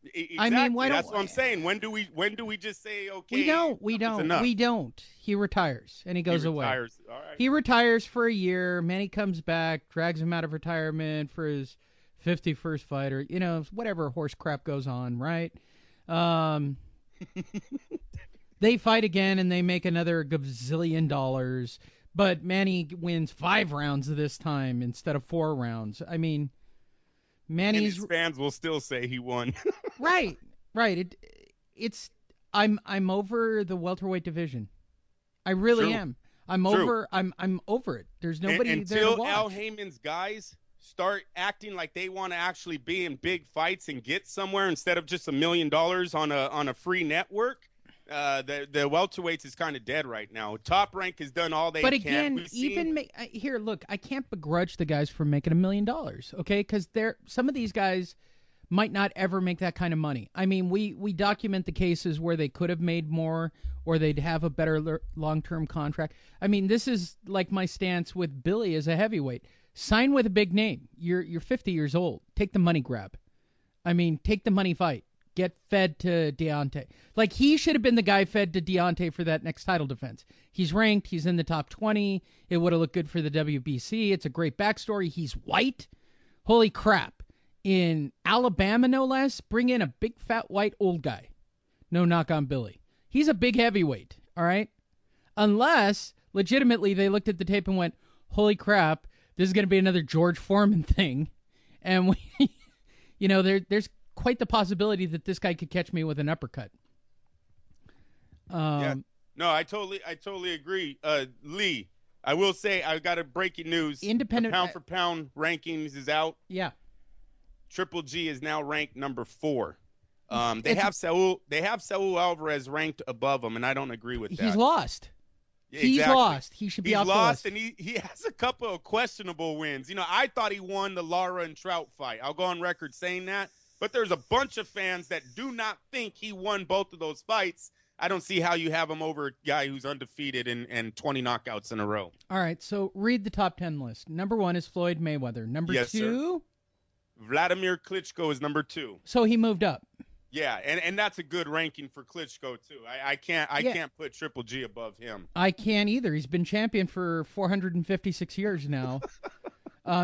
Exactly. I mean, why That's don't what I'm saying. When do we just say, okay, we don't. He retires and he he goes away. retires. All right. He retires for a year. Manny comes back, drags him out of retirement for his 51st fight, or whatever horse crap goes on, right? Um, they fight again and they make another gazillion dollars, but Manny wins 5 rounds this time instead of 4 rounds. I mean, And Manny's his fans will still say he won. right, right. It's I'm over the welterweight division. I really True. am. I'm True. over. I'm over it. There's nobody there to Until watch. Al Heyman's guys start acting like they want to actually be in big fights and get somewhere instead of just $1 million on a free network, the welterweights is kind of dead right now. Top Rank has done all they But can. again, here, look, I can't begrudge the guys for making $1 million, okay? Because some of these guys might not ever make that kind of money. I mean, we document the cases where they could have made more or they'd have a better long-term contract. I mean, this is like my stance with Billy as a heavyweight. Sign with a big name. You're 50 years old. Take the money grab. I mean, take the money fight. Get fed to Deontay. Like, he should have been the guy fed to Deontay for that next title defense. He's ranked. He's in the top 20. It would have looked good for the WBC. It's a great backstory. He's white. Holy crap. In Alabama, no less, bring in a big, fat, white, old guy. No knock on Billy. He's a big heavyweight, all right? Unless, legitimately, they looked at the tape and went, holy crap, this is going to be another George Foreman thing. And, there's quite the possibility that this guy could catch me with an uppercut. Yeah. No, I totally agree. Lee, I will say I got a breaking news. Independent the pound for pound rankings is out. Yeah. Triple G is now ranked number 4. They have Saul Alvarez ranked above him, and I don't agree with that. He's lost. Yeah, He's exactly. lost. He should be off the list. And he has a couple of questionable wins. I thought he won the Lara and Trout fight. I'll go on record saying that. But there's a bunch of fans that do not think he won both of those fights. I don't see how you have him over a guy who's undefeated and 20 knockouts in a row. All right, so read the top 10 list. Number 1 is Floyd Mayweather. Number 2? Sir. Vladimir Klitschko is number 2. So he moved up. Yeah, and that's a good ranking for Klitschko too. I can't put Triple G above him. I can't either. He's been champion for 456 years now.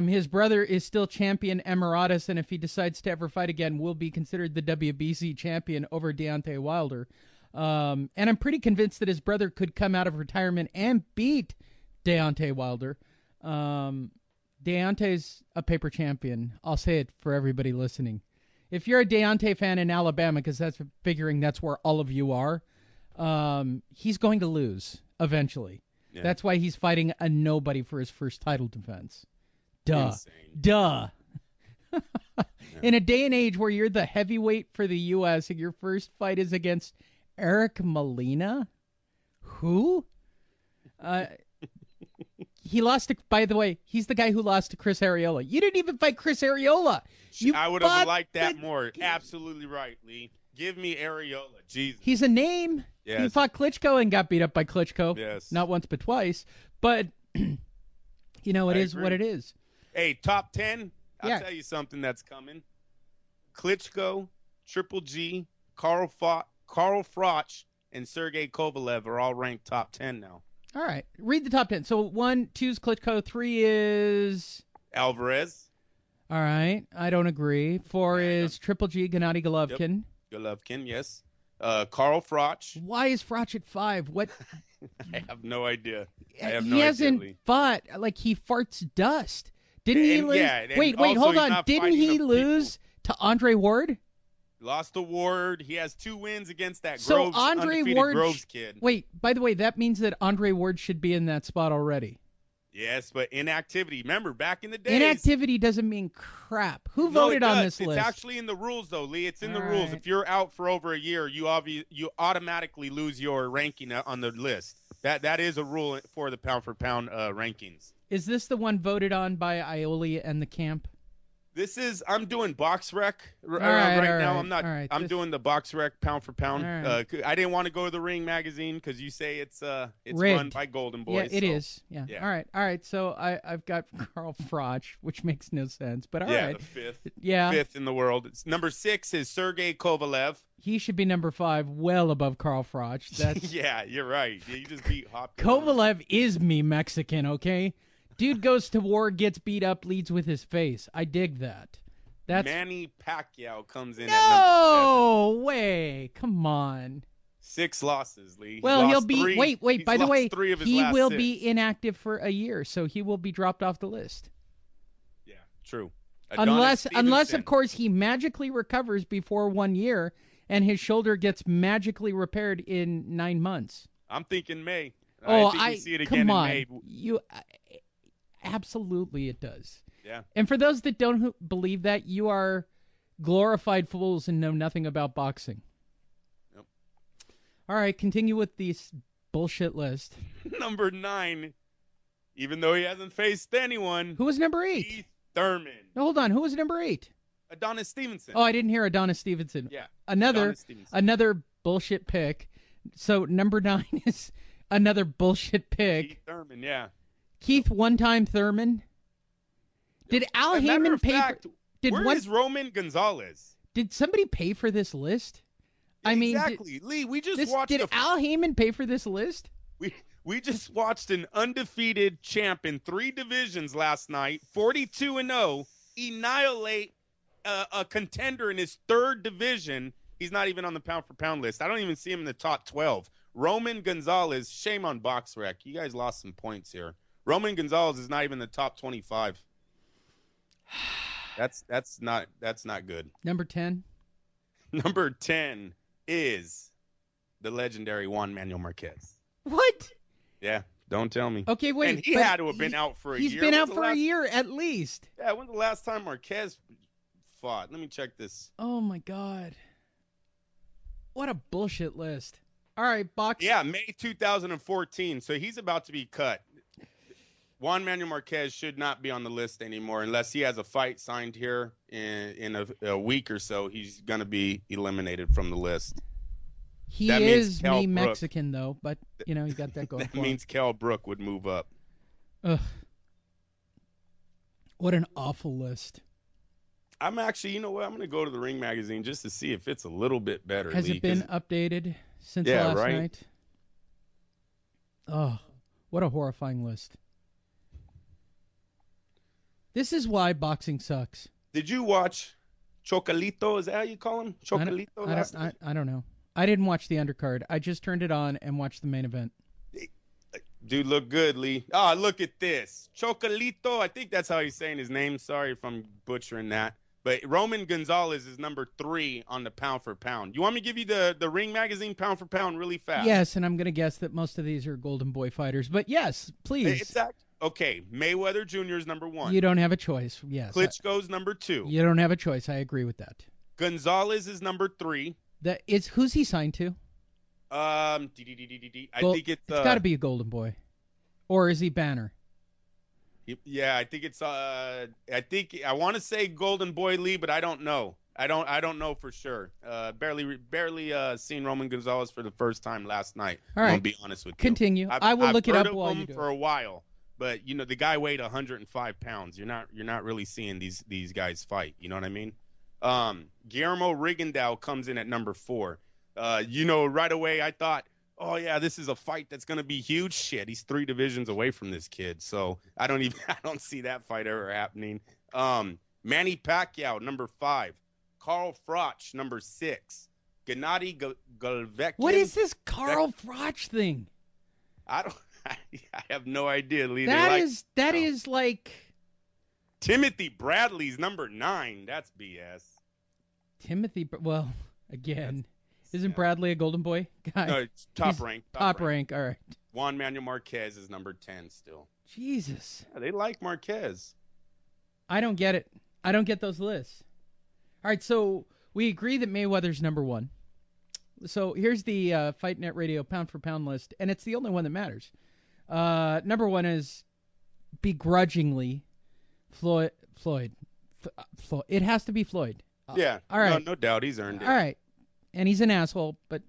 His brother is still champion emeritus, and if he decides to ever fight again, will be considered the WBC champion over Deontay Wilder. And I'm pretty convinced that his brother could come out of retirement and beat Deontay Wilder. Deontay's a paper champion. I'll say it for everybody listening. If you're a Deontay fan in Alabama, because that's where all of you are, he's going to lose eventually. Yeah. That's why he's fighting a nobody for his first title defense. Duh. Insane. Duh. In a day and age where you're the heavyweight for the U.S. and your first fight is against Eric Molina? Who? He lost to, by the way, he's the guy who lost to Chris Arreola. You didn't even fight Chris Arreola. I would have liked that more. Absolutely right, Lee. Give me Arreola. Jesus. He's a name. Yes. He fought Klitschko and got beat up by Klitschko. Yes. Not once but twice. But, it is what it is. Hey, top 10, I'll tell you something that's coming. Klitschko, Triple G, Carl Froch, and Sergey Kovalev are all ranked top 10 now. All right. Read the top 10. So 1, 2 is Klitschko. 3 is... Alvarez. All right. I don't agree. 4 is Triple G, Gennady Golovkin. Yep. Golovkin, yes. Carl Froch. Why is Froch at 5? What? I have no idea. He hasn't fought. Like, he farts dust. Didn't he lose? Yeah, wait, hold on. Didn't he lose to Andre Ward? Lost to Ward. He has 2 wins against that undefeated Groves kid. Wait, by the way, that means that Andre Ward should be in that spot already. Yes, but inactivity. Remember, back in the day. Inactivity doesn't mean crap. Who voted on this list? It's actually in the rules, though, Lee. It's in the rules. If you're out for over a year, you automatically lose your ranking on the list. That is a rule for the pound-for-pound rankings. Is this the one voted on by Aioli and the camp? I'm doing box rec right, right now. right, I'm not. all right, I'm doing the box rec pound for pound. All right. I didn't want to go to the Ring magazine because you say it's Rigged. run by Golden Yeah, Boys. it so, is. Yeah. All right. So I've got Carl Froch, which makes no sense, but all right. The fifth. Yeah. Fifth in the world. It's number 6 is Sergey Kovalev. He should be number 5, well above Carl Froch. That's Yeah, you're right. You just beat Hopkins. Kovalev is me Mexican, okay? Dude goes to war, gets beat up, leads with his face. I dig that. That's Manny Pacquiao comes in at no number 7. way. Come on. 6 losses, Lee. Well, he'll be 3. wait. He's By the lost way, 3 of his he last will 6. be inactive for a year, so he will be dropped off the list. Yeah, true. Unless Stevenson. of course he magically recovers before 1 year and his shoulder gets magically repaired in 9 months. I'm thinking May. Oh, I think we see it again come on. in May. You absolutely it does. Yeah. And for those that don't believe that, you are glorified fools and know nothing about boxing. Yep. All right, continue with this bullshit list. Number 9, even though he hasn't faced anyone. Who was number 8? Keith Thurman. No, hold on. Who was number 8? Adonis Stevenson. Oh, I didn't hear Adonis Stevenson. Yeah. Another Stevenson. bullshit pick. So number 9 is another bullshit pick. Keith Thurman, yeah. Keith one-time Thurman. Did Al As a matter Heyman of pay fact, for? where is Roman Gonzalez? Did somebody pay for this list? I mean, exactly. Lee, we just watched did Al Heyman pay for this list? we just watched an undefeated champ in 3 divisions last night, 42-0, annihilate a contender in his 3rd division. He's not even on the pound for pound list. I don't even see him in the top 12. Roman Gonzalez, shame on BoxRec. You guys lost some points here. Roman Gonzalez is not even in the top 25. That's not good. Number 10. Number 10 is the legendary Juan Manuel Marquez. What? Yeah, don't tell me. Okay, wait. And he had to have been out for a year. He's been out for a year at least. Yeah, when's the last time Marquez fought? Let me check this. Oh my God. What a bullshit list. All right, box. Yeah, May 2014. So he's about to be cut. Juan Manuel Marquez should not be on the list anymore unless he has a fight signed here in a week or so. He's going to be eliminated from the list. He That is means Cal me Brook. Mexican, though, but, you know, you got that going That for him. means Cal Brook would move up. Ugh. What an awful list. I'm actually, you know what? I'm going to go to the Ring magazine just to see if it's a little bit better. Has Lee, it been 'cause- updated since Yeah, last right? night? Oh, what a horrifying list. This is why boxing sucks. Did you watch Chocolito? Is that how you call him? Chocolito last night? I don't know. I didn't watch the undercard. I just turned it on and watched the main event. Dude, look good, Lee. Ah, look at this. Chocolito. I think that's how he's saying his name. Sorry if I'm butchering that. But Roman Gonzalez is number 3 on the pound for pound. You want me to give you the Ring magazine pound for pound really fast? Yes, and I'm going to guess that most of these are Golden Boy fighters. But yes, please. Okay, Mayweather Jr. is number 1. You don't have a choice. Yes. Klitschko's number 2. You don't have a choice. I agree with that. Gonzalez is number 3. Who's he signed to? I think it's got to be a Golden Boy. Or is he Banner? Yeah, I think it's I want to say Golden Boy Lee, but I don't know. I don't know for sure. Barely seen Roman Gonzalez for the first time last night. All right. I'll be honest with you. Continue. I will look it up while I've you heard do of him for it. a while, but you know the guy weighed 105 pounds. You're not really seeing these guys fight. You know what I mean? Guillermo Rigondeaux comes in at number 4. Right away I thought, oh yeah, this is a fight that's gonna be huge. Shit, he's 3 divisions away from this kid, so I don't see that fight ever happening. Manny Pacquiao, number 5. Carl Froch, number 6. Gennady Golovkin. What is this Carl Froch thing? I have no idea, Lee. That is like Timothy Bradley's number 9. That's BS. Well, again, isn't Bradley a Golden Boy guy? No, it's top rank. Top rank. All right. Juan Manuel Marquez is number 10 still. Jesus. Yeah, they like Marquez. I don't get it. I don't get those lists. All right, so we agree that Mayweather's number 1. So here's the Fight Net Radio pound for pound list, and it's the only one that matters. Number 1 is begrudgingly Floyd It has to be Floyd. Yeah. All right. No doubt. He's earned it. All right. And he's an asshole, but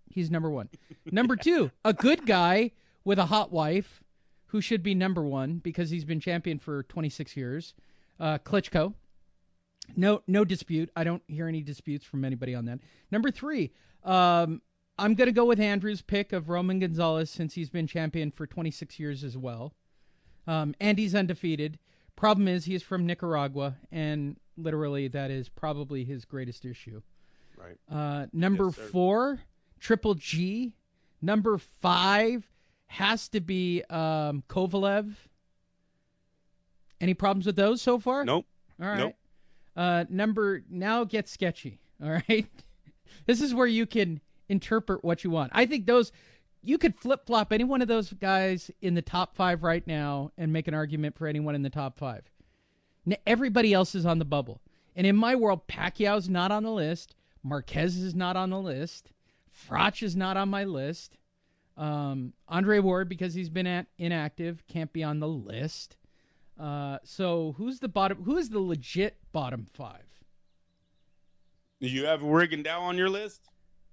he's number one. Number two, a good guy with a hot wife who should be number one because he's been champion for 26 years. Klitschko. No dispute. I don't hear any disputes from anybody on that. Number three, I'm going to go with Andrew's pick of Roman Gonzalez since he's been champion for 26 years as well. And he's undefeated. Problem is he's from Nicaragua, and literally that is probably his greatest issue. Right. Number four, Triple G. Number five has to be Kovalev. Any problems with those so far? Nope. All right. Now it gets sketchy. All right. This is where you can interpret what you want. I think you could flip-flop any one of those guys in the top five right now and make an argument for anyone in the top five. Everybody else is on the bubble. And in my world, Pacquiao's not on the list. Marquez is not on the list. Froch is not on my list. Andre Ward, because he's been inactive, can't be on the list. So who is the legit bottom five? Do you have Rigondeaux on your list?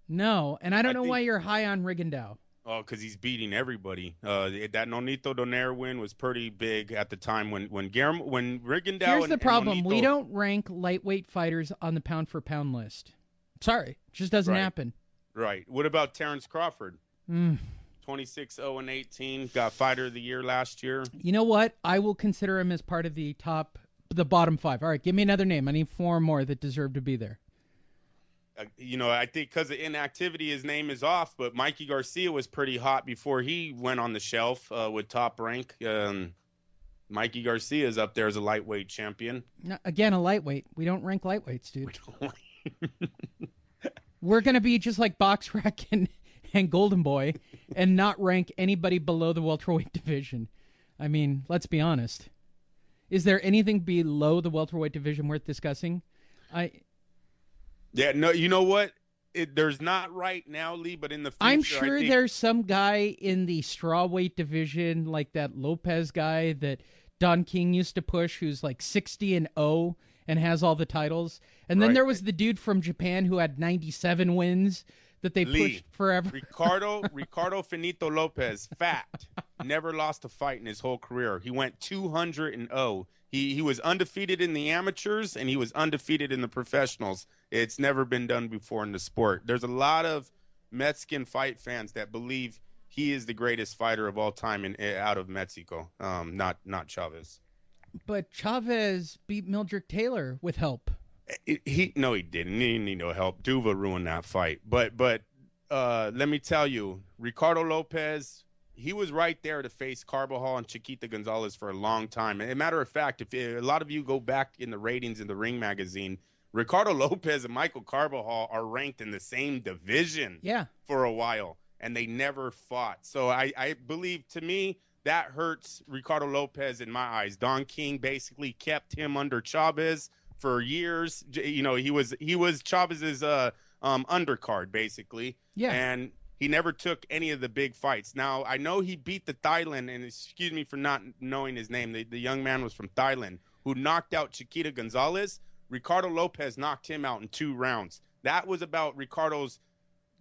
No, and I don't know why you're high on Rigondeaux. Oh, because he's beating everybody. That Nonito Donaire win was pretty big at the time when Rigondeaux. Here's the problem: and Nonito, we don't rank lightweight fighters on the pound for pound list. Sorry, it just doesn't happen. Right. What about Terrence Crawford? 26-0-18, got Fighter of the Year last year. You know what? I will consider him as part of the bottom five. All right, give me another name. I need four more that deserve to be there. I think because of inactivity, his name is off, but Mikey Garcia was pretty hot before he went on the shelf with Top Rank. Mikey Garcia is up there as a lightweight champion. No, again, a lightweight. We don't rank lightweights, dude. We're going to be just like BoxRec and Golden Boy and not rank anybody below the welterweight division. I mean, let's be honest. Is there anything below the welterweight division worth discussing? Yeah, no, you know what? There's not right now, Lee, but in the future, I'm sure there's some guy in the strawweight division, like that Lopez guy that Don King used to push, who's like 60-0 and has all the titles. And then there was the dude from Japan who had 97 wins that they pushed forever. Ricardo Finito Lopez, fact, never lost a fight in his whole career. He went 200-0. He was undefeated in the amateurs, and he was undefeated in the professionals. It's never been done before in the sport. There's a lot of Mexican fight fans that believe he is the greatest fighter of all time out of Mexico, not Chavez. But Chavez beat Mildred Taylor with help. He didn't. He didn't need no help. Duva ruined that fight. But let me tell you, Ricardo Lopez, he was right there to face Carbajal and Chiquita Gonzalez for a long time. And as a matter of fact, if a lot of you go back in the ratings in the Ring magazine, Ricardo Lopez and Michael Carbajal are ranked in the same division for a while, and they never fought. So I believe, to me, that hurts Ricardo Lopez in my eyes. Don King basically kept him under Chavez for years. He was Chavez's undercard, basically. Yeah. And he never took any of the big fights. Now, I know he beat the Thailand, and excuse me for not knowing his name. The young man was from Thailand who knocked out Chiquita Gonzalez. Ricardo Lopez knocked him out in 2 rounds. That was about Ricardo's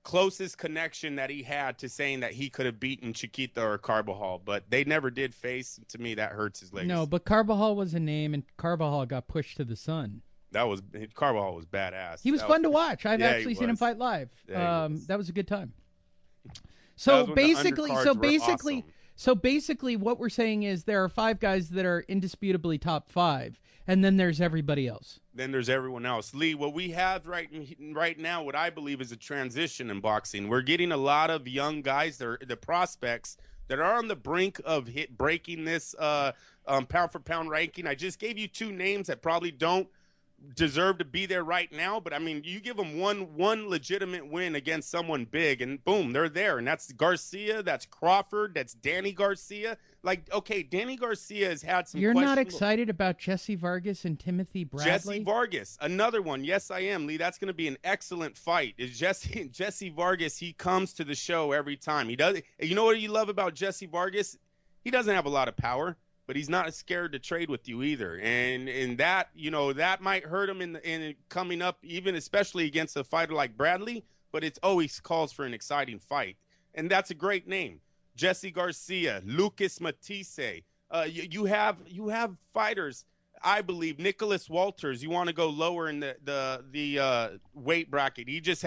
closest connection that he had to saying that he could have beaten Chiquita or Carbajal, but they never did face. To me, that hurts his legacy. No, but Carbajal was a name, and Carbajal got pushed to the sun. Carbajal was badass. He was fun to watch. I've actually seen him fight live. That was a good time. So basically, what we're saying is there are 5 guys that are indisputably top 5, and then there's everybody else. Then there's everyone else. Lee, what we have right now, what I believe is a transition in boxing. We're getting a lot of young guys, the prospects, that are on the brink of breaking this pound-for-pound ranking. I just gave you 2 names that probably don't deserve to be there right now, but I mean, you give them one legitimate win against someone big, and boom, they're there. And that's Garcia, that's Crawford, that's Danny Garcia. Like, okay, Danny Garcia has had some. You're not excited about Jesse Vargas and Timothy Bradley? Jesse Vargas, another one. Yes, I am, Lee. That's going to be an excellent fight. Is Jesse Vargas? He comes to the show every time. He does. You know what you love about Jesse Vargas? He doesn't have a lot of power. but he's not scared to trade with you either. And that, that might hurt him in coming up, even especially against a fighter like Bradley, but it's always calls for an exciting fight. And that's a great name. Jesse Garcia, Lucas Matisse. You have fighters. I believe Nicholas Walters. You want to go lower in the weight bracket. He just